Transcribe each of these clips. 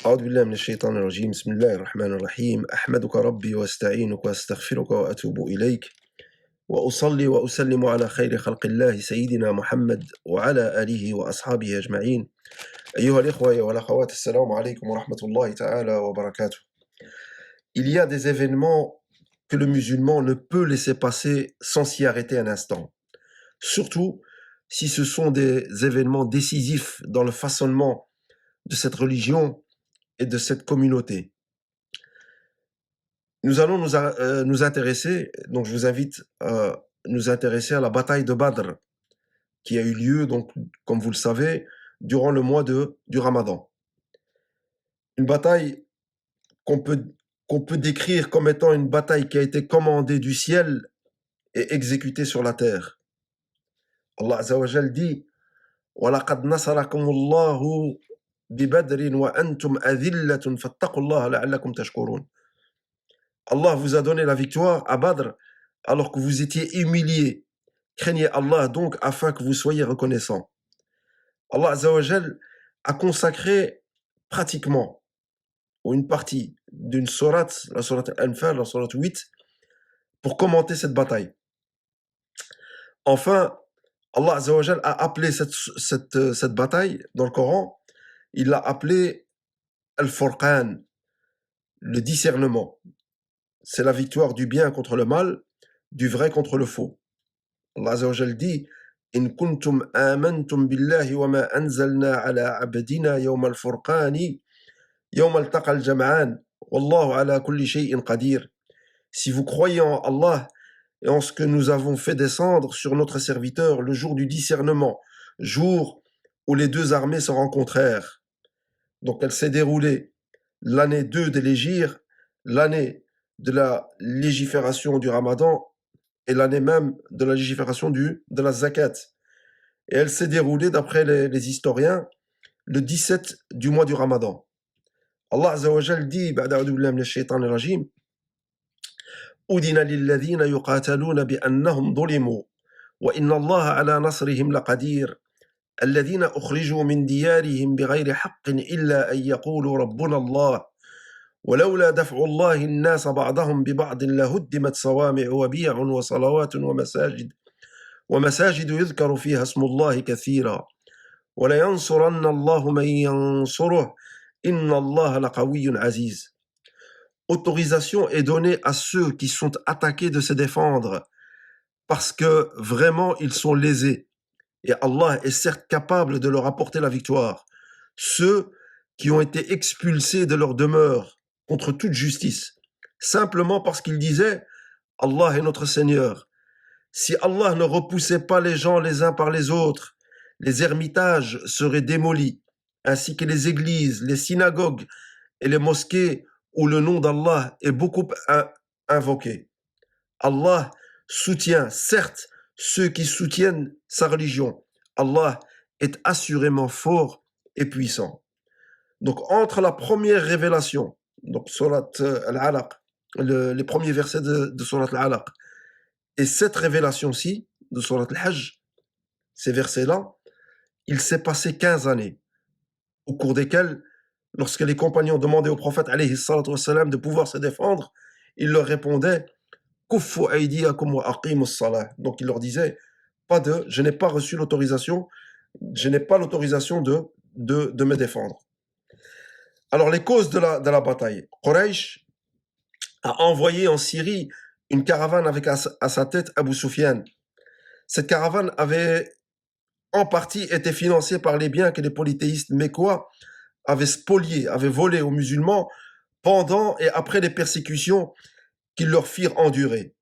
أعوذ بالله من الشيطان الرجيم بسم الله الرحمن الرحيم أحمدك ربي وأستعينك وأستغفرك وأتوب إليك وأصلي وأسلم على خير خلق الله سيدنا محمد وعلى آله وأصحابه أجمعين أيها الإخوة والأخوات السلام عليكم ورحمة الله تعالى وبركاته. Il y a des événements que le musulman ne peut laisser passer sans s'y arrêter un instant. Surtout si ce sont des événements décisifs dans le façonnement de cette religion et de cette communauté. Nous allons nous intéresser, donc je vous invite à nous intéresser à la bataille de Badr, qui a eu lieu, donc, comme vous le savez, durant le mois du Ramadan. Une bataille qu'on peut décrire comme étant une bataille qui a été commandée du ciel et exécutée sur la terre. Allah Azza wa Jal dit وَلَقَدْ نَصَرَكُمُ اللَّهُ بِبَدْرٍ وَأَنْتُمْ أَذِلَّةٌ فَاتَّقُوا اللَّهَ لَعَلَّكُمْ تَشْكُرُونَ. Allah vous a donné la victoire à Badr alors que vous étiez humiliés. Craignez Allah donc afin que vous soyez reconnaissants. Allah Azza wa Jal a consacré pratiquement, ou une partie d'une sourate, la sourate Al-Anfal, la sourate 8, pour commenter cette bataille. Enfin, Allah Azza wa Jal a appelé cette bataille dans le Coran, il l'a appelée Al-Furqan, le discernement. C'est la victoire du bien contre le mal, du vrai contre le faux. Allah Azza wa Jal dit إن كنتم آمنتم بالله وما أنزلنا على عبدنا يوم الفرقان يوم التقى الجمعان والله على كل شيء قدير. Si vous croyez en Allah et en ce que nous avons fait descendre sur notre serviteur le jour du discernement, jour où les deux armées se rencontrèrent. Donc elle s'est déroulée l'année 2 de l'Hégire, l'année de la légifération du Ramadan et l'année même de la légifération de la Zakat. Et elle s'est déroulée, d'après les historiens, le 17 du mois du Ramadan. Allah Azza wa Jal dit, بعد أعوذ بالله من الشيطان الرجيم أذن للذين يقاتلون بأنهم ظلموا وإن الله على نصرهم لقدير الذين أخرجوا من ديارهم بغير حق إلا أن يقولوا ربنا الله ولولا دفع الله الناس بعضهم ببعض لهدمت صوامع وبيع وصلوات ومساجد يذكر فيها اسم الله كثيرا ولينصرن الله من ينصره إن الله لقوي عزيز. Autorisation est donnée à ceux qui sont attaqués de se défendre parce que vraiment ils sont lésés et Allah est certes capable de leur apporter la victoire. Ceux qui ont été expulsés de leur demeure contre toute justice, simplement parce qu'ils disaient « Allah est notre Seigneur ». Si Allah ne repoussait pas les gens les uns par les autres, les ermitages seraient démolis, ainsi que les églises, les synagogues et les mosquées où le nom d'Allah est beaucoup invoqué. Allah soutient, certes, ceux qui soutiennent sa religion. Allah est assurément fort et puissant. Donc, entre la première révélation, donc Surat Al-Alaq, les premiers versets de Surat Al-Alaq, et cette révélation-ci, de Surat Al-Hajj, ces versets-là, il s'est passé 15 années, au cours desquelles, lorsque les compagnons demandaient au prophète alayhi salatu wassalam de pouvoir se défendre, il leur répondait Kuffu aydiyakum wa aqimus salah. Donc il leur disait je n'ai pas reçu l'autorisation, je n'ai pas l'autorisation de me défendre. Alors les causes de la bataille. Quraysh a envoyé en Syrie une caravane avec à sa tête Abu Sufyan. Cette caravane avait en partie été financée par les biens que les polythéistes mécois avaient spoliés, avaient volés aux musulmans pendant et après les persécutions qu'ils leur firent endurer.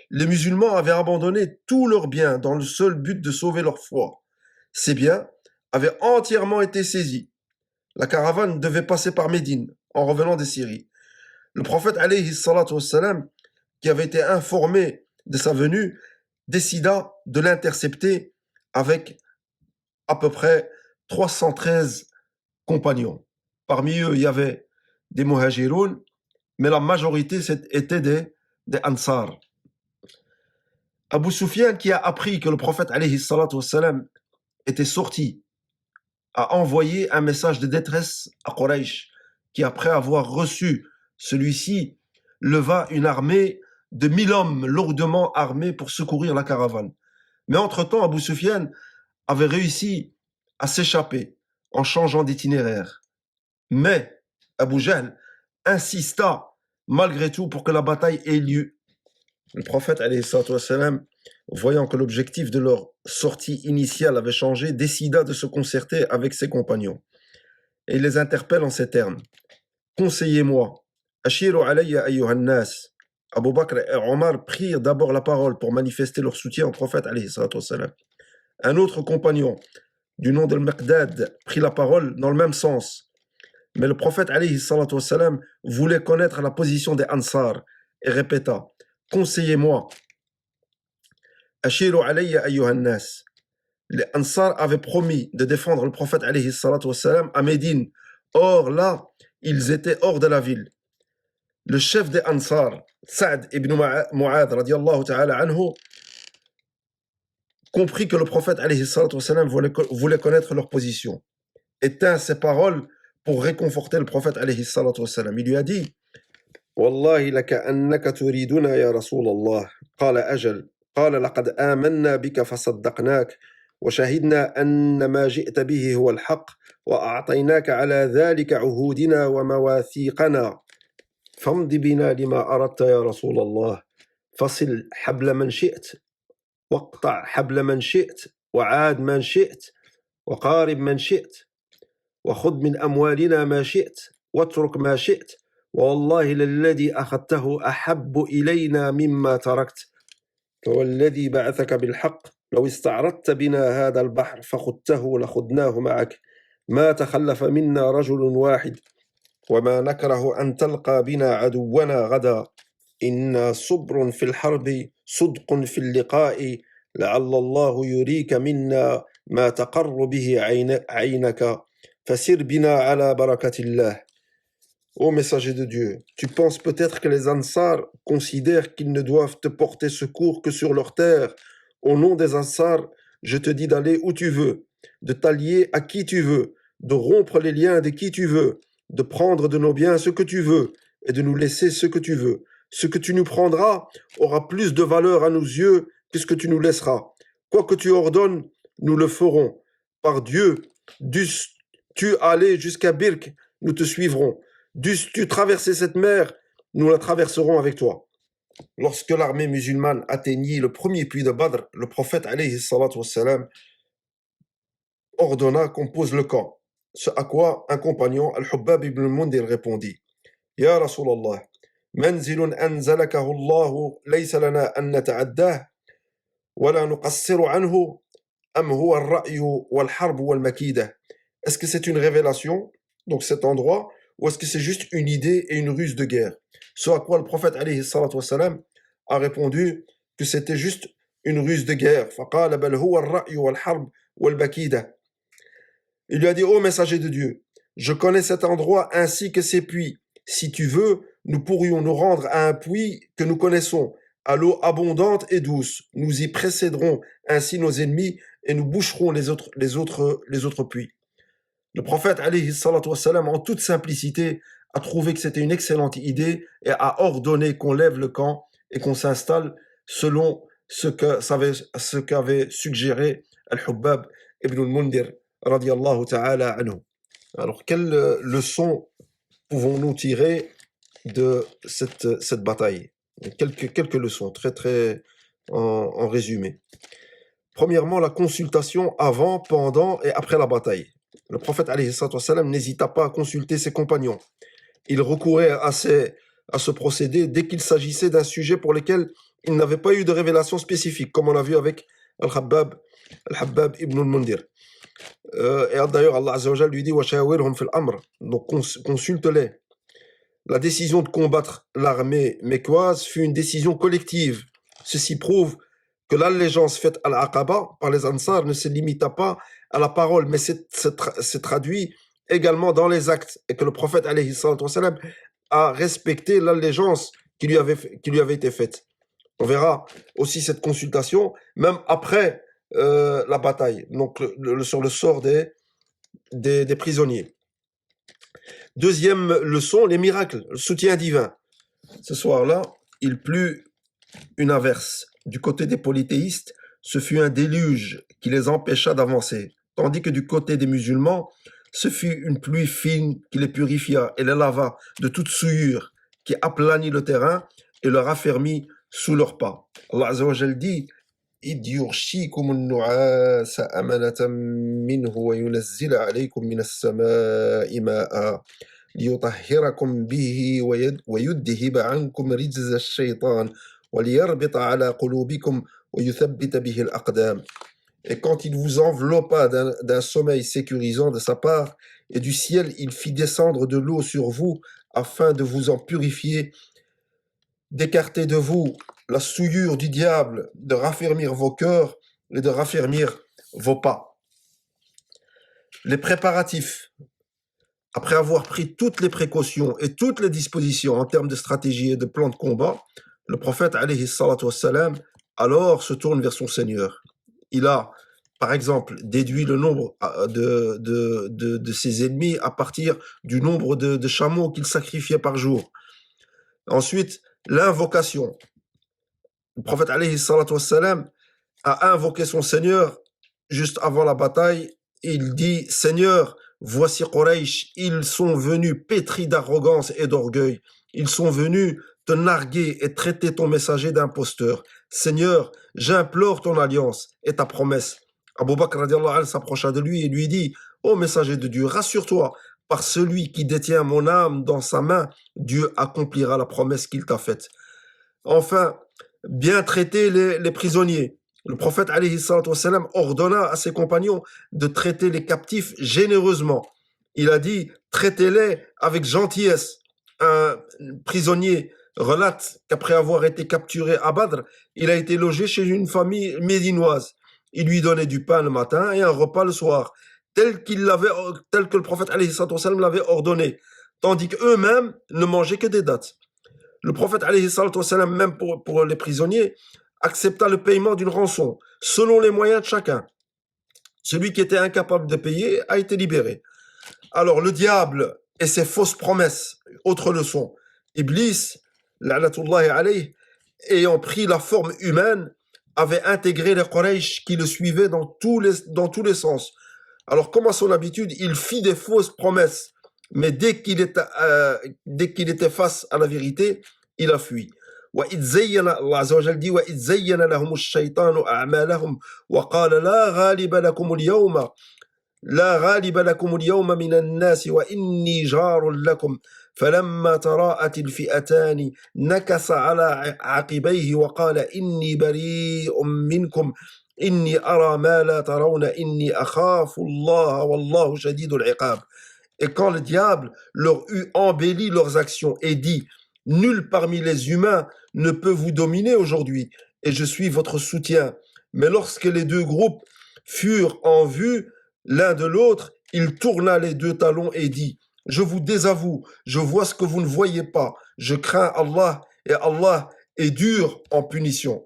Les musulmans avaient abandonné tous leurs biens dans le seul but de sauver leur foi. Ces biens avaient entièrement été saisis. La caravane devait passer par Médine en revenant de Syrie. Le prophète alayhi salatu wassalam, qui avait été informé de sa venue, décida de l'intercepter avec à peu près 313 compagnons. Parmi eux, il y avait des muhajiroun, mais la majorité était des ansar. Abu Sufyan, qui a appris que le prophète alayhi salatu wassalam était sorti, a envoyé un message de détresse à Quraysh qui, après avoir reçu celui-ci, leva une armée de 1000 hommes lourdement armés pour secourir la caravane. Mais entre-temps, Abu Sufyan avait réussi à s'échapper en changeant d'itinéraire. Mais Abu Jahl insista malgré tout pour que la bataille ait lieu. Le prophète, alayhi salatu wassalam, voyant que l'objectif de leur sortie initiale avait changé, décida de se concerter avec ses compagnons. Et il les interpelle en ces termes. Conseillez-moi. Ashiru alayya ayyuhan nas. Abu Bakr et Omar prirent d'abord la parole pour manifester leur soutien au prophète, alayhi salatu wassalam. Un autre compagnon, du nom de Al-Miqdad, prit la parole dans le même sens. Mais le prophète, alayhi salatu wassalam, voulait connaître la position des Ansar et répéta, conseillez-moi. Ashiru alayya ayyuhan nas. Les Ansar avaient promis de défendre le prophète, alayhi salatu wassalam, à Médine. Or là, ils étaient hors de la ville. Le chef des Ansar, Sa'd ibn Mu'adh, radiallahu ta'ala anhu, comprit que le prophète, alayhi salatu wassalam, voulait connaître leur position et tint ses paroles pour réconforter le prophète, alayhi salatu wassalam. Il lui a dit, Wallahi laka annaka turiduna ya Rasulallah. Qala ajal. قال لقد آمنا بك فصدقناك وشهدنا أن ما جئت به هو الحق وأعطيناك على ذلك عهودنا ومواثيقنا فامض بنا لما أردت يا رسول الله فصل حبل من شئت واقطع حبل من شئت وعاد من شئت وقارب من شئت وخذ من أموالنا ما شئت واترك ما شئت والله للذي أخذته أحب إلينا مما تركت فوالذي بعثك بالحق لو استعرضت بنا هذا البحر فخذته لخذناه معك ما تخلف منا رجل واحد وما نكره أن تلقى بنا عدونا غدا إنا صبر في الحرب صدق في اللقاء لعل الله يريك منا ما تقر به عينك فسر بنا على بركة الله. Ô messager de Dieu, tu penses peut-être que les Ansar considèrent qu'ils ne doivent te porter secours que sur leur terre. Au nom des Ansar, je te dis d'aller où tu veux, de t'allier à qui tu veux, de rompre les liens de qui tu veux, de prendre de nos biens ce que tu veux et de nous laisser ce que tu veux. Ce que tu nous prendras aura plus de valeur à nos yeux que ce que tu nous laisseras. Quoi que tu ordonnes, nous le ferons. Par Dieu, dus-tu aller jusqu'à Birk, nous te suivrons. Dus-tu traverser cette mer, nous la traverserons avec toi. Lorsque l'armée musulmane atteignit le premier puits de Badr, le prophète alayhi salatu wassalam ordonna qu'on pose le camp. Ce à quoi un compagnon, Al-Hubbab ibn al-Mundir, répondit Ya Rasulallah, manzilun anzalakahu Allahu laysa lana an nata'addah wa la nuqassiru anhu am huwa ar-ra'yu wal-harb wal-makidah. Est-ce que c'est une révélation, donc cet endroit, ou est-ce que c'est juste une idée et une ruse de guerre? Ce à quoi le prophète alayhi salatu wassalam a répondu que c'était juste une ruse de guerre. فقال بل هو الرأي والحرب والبكيدة. Il lui a dit, ô messager de Dieu, je connais cet endroit ainsi que ses puits. Si tu veux, nous pourrions nous rendre à un puits que nous connaissons, à l'eau abondante et douce. Nous y précéderons ainsi nos ennemis et nous boucherons les autres puits. Le prophète, alayhi salatu wassalam, en toute simplicité, a trouvé que c'était une excellente idée et a ordonné qu'on lève le camp et qu'on s'installe selon ce qu'avait suggéré Al-Hubbab ibn al-Mundir, radiyallahu ta'ala anhu. Alors, quelle leçon pouvons-nous tirer de cette bataille? Quelques leçons, très en résumé. Premièrement, la consultation avant, pendant et après la bataille. Le prophète alayhi salatu wassalam n'hésita pas à consulter ses compagnons. Il recourait à ce procédé dès qu'il s'agissait d'un sujet pour lequel il n'avait pas eu de révélation spécifique, comme on l'a vu avec Al-Habbab ibn al-Mundir. Et d'ailleurs, Allah Azza wa Jalla lui dit وَشَاوِرْهُمْ فِي الْأَمْرِ. Donc consulte-les. La décision de combattre l'armée mécoise fut une décision collective. Ceci prouve que l'allégeance faite à l'Aqaba par les Ansar ne se limita pas à la parole, mais c'est traduit également dans les actes, et que le prophète alayhi salatu wassalam a respecté l'allégeance qui lui avait été faite. On verra aussi cette consultation, même après la bataille, donc sur le sort des prisonniers. Deuxième leçon, les miracles, le soutien divin. Ce soir-là, il plut une averse. Du côté des polythéistes, ce fut un déluge qui les empêcha d'avancer, tandis que du côté des musulmans, ce fut une pluie fine qui les purifia et les lava de toute souillure, qui aplanit le terrain et leur affermit sous leurs pas. Allah Azza wa Jal dit إذ يغشيكم النعاس أمنة منه وينزل عليكم من السماء ماء ليطهركم به ويذهب عنكم رجز الشيطان وليربط على قلوبكم ويثبت به الأقدام. Et quand il vous enveloppa d'un sommeil sécurisant de sa part, et du ciel il fit descendre de l'eau sur vous, afin de vous en purifier, d'écarter de vous la souillure du diable, de raffermir vos cœurs et de raffermir vos pas. Les préparatifs, après avoir pris toutes les précautions et toutes les dispositions en termes de stratégie et de plan de combat, le prophète alayhi salatu wassalam alors se tourne vers son Seigneur. Il a, par exemple, déduit le nombre de ses ennemis à partir du nombre de chameaux qu'il sacrifiait par jour. Ensuite, l'invocation. Le prophète alayhi salatu wassalam a invoqué son Seigneur juste avant la bataille. Il dit, Seigneur, voici Quraysh, ils sont venus pétris d'arrogance et d'orgueil. Ils sont venus te narguer et traiter ton messager d'imposteur. Seigneur, j'implore ton alliance et ta promesse. Abu Bakr radiallahu anhu s'approcha de lui et lui dit, ô messager de Dieu, rassure-toi, par celui qui détient mon âme dans sa main, Dieu accomplira la promesse qu'il t'a faite. Enfin, bien traiter les prisonniers. Le prophète alayhi salatu wassalam ordonna à ses compagnons de traiter les captifs généreusement. Il a dit, traitez-les avec gentillesse. Un prisonnier relate qu'après avoir été capturé à Badr, il a été logé chez une famille médinoise. Il lui donnait du pain le matin et un repas le soir, tel que le prophète alayhi salatu wassalam l'avait ordonné, tandis qu'eux-mêmes ne mangeaient que des dattes. Le prophète alayhi salatu wassalam, même pour les prisonniers, accepta le paiement d'une rançon, selon les moyens de chacun. Celui qui était incapable de payer a été libéré. Alors le diable et ses fausses promesses, autre leçon. Iblis, la'natullahi alayhi, ayant pris la forme humaine, avait intégré les Quraysh qui le suivaient dans tous les sens. Alors comme à son habitude, il fit des fausses promesses, mais dès qu'il était face à la vérité, il a fui. وإذ زين الله عز وجل dit وإذ زين لهم الشيطان أعمالهم وقال لا غالب لكم اليوم من الناس وإني جار لكم فلما تراءت الفئتان نكص على عقبيه وقال إني بريء منكم إني أرى ما لا ترون إني أخاف الله والله شديد العقاب. Et quand le diable leur eut embelli leurs actions et dit « Nul parmi les humains ne peut vous dominer aujourd'hui, et je suis votre soutien. » Mais lorsque les deux groupes furent en vue l'un de l'autre, il tourna les deux talons et dit « Je vous désavoue, je vois ce que vous ne voyez pas, je crains Allah, et Allah est dur en punition. »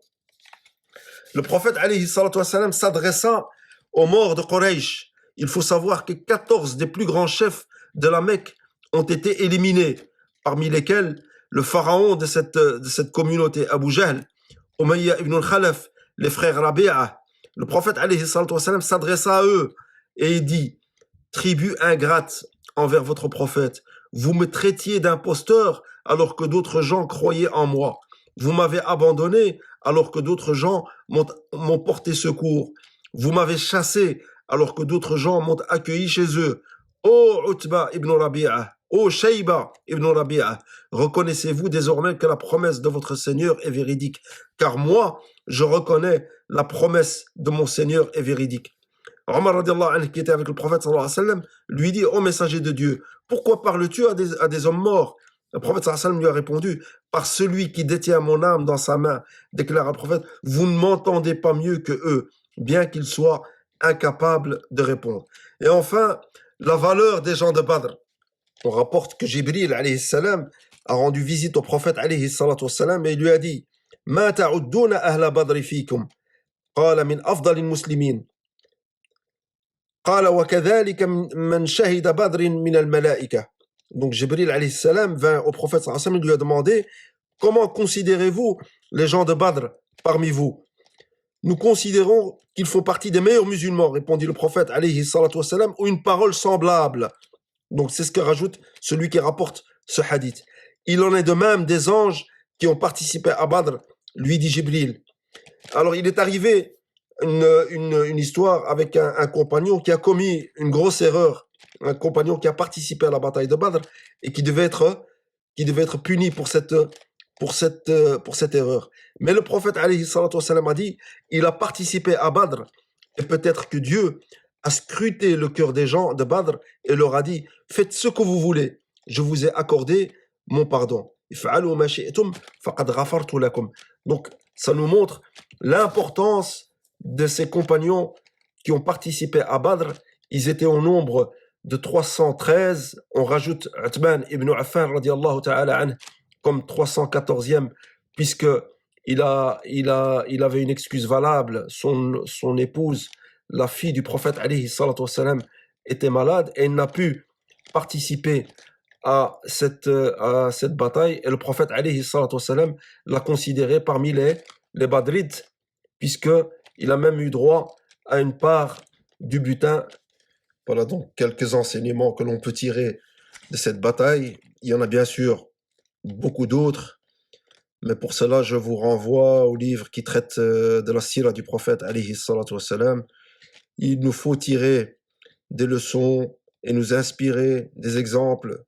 Le prophète alayhi salatu wassalam s'adressa aux morts de Quraysh. Il faut savoir que 14 des plus grands chefs de la Mecque ont été éliminés, parmi lesquels le pharaon de cette communauté, Abu Jahl, Umayya ibn al-Khalaf, les frères Rabi'a. Le prophète alayhi salatu wassalam s'adressa à eux et il dit « Tribu ingrate envers votre prophète, vous me traitiez d'imposteur alors que d'autres gens croyaient en moi. Vous m'avez abandonné alors que d'autres gens m'ont porté secours. Vous m'avez chassé alors que d'autres gens m'ont accueilli chez eux. Ô Utba ibn Rabi'a, ô Shayba ibn Rabi'a, reconnaissez-vous désormais que la promesse de votre Seigneur est véridique, car moi, je reconnais la promesse de mon Seigneur est véridique. » Omar radiallahu anhu, qui était avec le prophète sallallahu alayhi wa sallam, lui dit « Ô messager de Dieu, pourquoi parles-tu à des hommes morts ?» Le prophète sallallahu alayhi wa sallam lui a répondu « Par celui qui détient mon âme dans sa main, déclare le prophète, vous ne m'entendez pas mieux que eux, bien qu'ils soient incapables de répondre. » Et enfin, la valeur des gens de Badr. On rapporte que Jibril alayhi salam a rendu visite au prophète alayhi salatu wassalam et il lui a dit « Ma ta'udduna ahla badri fikum » قال من أفضل المسلمين قال وكذلك من شهد بدر من الملائكة Donc Jibril alayhi salam vint au prophète sallallahu alayhi wa sallam et lui a demandé: comment considérez-vous les gens de Badr parmi vous? Nous considérons qu'ils font partie des meilleurs musulmans, répondit le prophète alayhi salatu wa salam, ou une parole semblable. Donc c'est ce que rajoute celui qui rapporte ce hadith. Il en est de même des anges qui ont participé à Badr, lui dit Jibril. Alors il est arrivé une histoire avec un compagnon qui a commis une grosse erreur, un compagnon qui a participé à la bataille de Badr et qui devait être puni pour cette erreur. Mais le prophète alayhi salatu wa salam a dit: il a participé à Badr et peut-être que Dieu a scruté le cœur des gens de Badr et leur a dit: faites ce que vous voulez, je vous ai accordé mon pardon. Donc ça nous montre l'importance de ces compagnons qui ont participé à Badr. Ils étaient au nombre de 313. On rajoute Uthman ibn Affan radiallahu ta'ala anhu comme 314e, puisque il avait une excuse valable. Son épouse, la fille du prophète alayhi salatu wassalam, était malade et il n'a pu participer à cette bataille. Et le prophète alayhi salatu wassalam l'a considéré parmi les Badrites, puisqu'il a même eu droit à une part du butin. Voilà donc quelques enseignements que l'on peut tirer de cette bataille. Il y en a bien sûr beaucoup d'autres, mais pour cela je vous renvoie au livre qui traite de la sira du prophète alayhi salatu wassalam. Il nous faut tirer des leçons et nous inspirer des exemples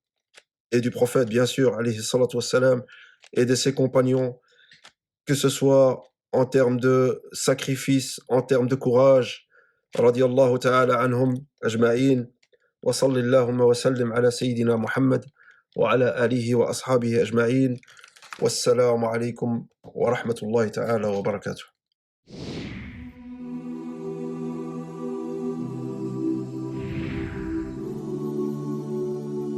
et du prophète bien sûr alayhi salatu wassalam et de ses compagnons, que ce soit en termes de sacrifice, en termes de courage. Radiyallahu ta'ala anhum ajma'in wa sallallahu wa sallim ala sayyidina Muhammad وعلى آله وأصحابه أجمعين والسلام عليكم ورحمة الله تعالى وبركاته.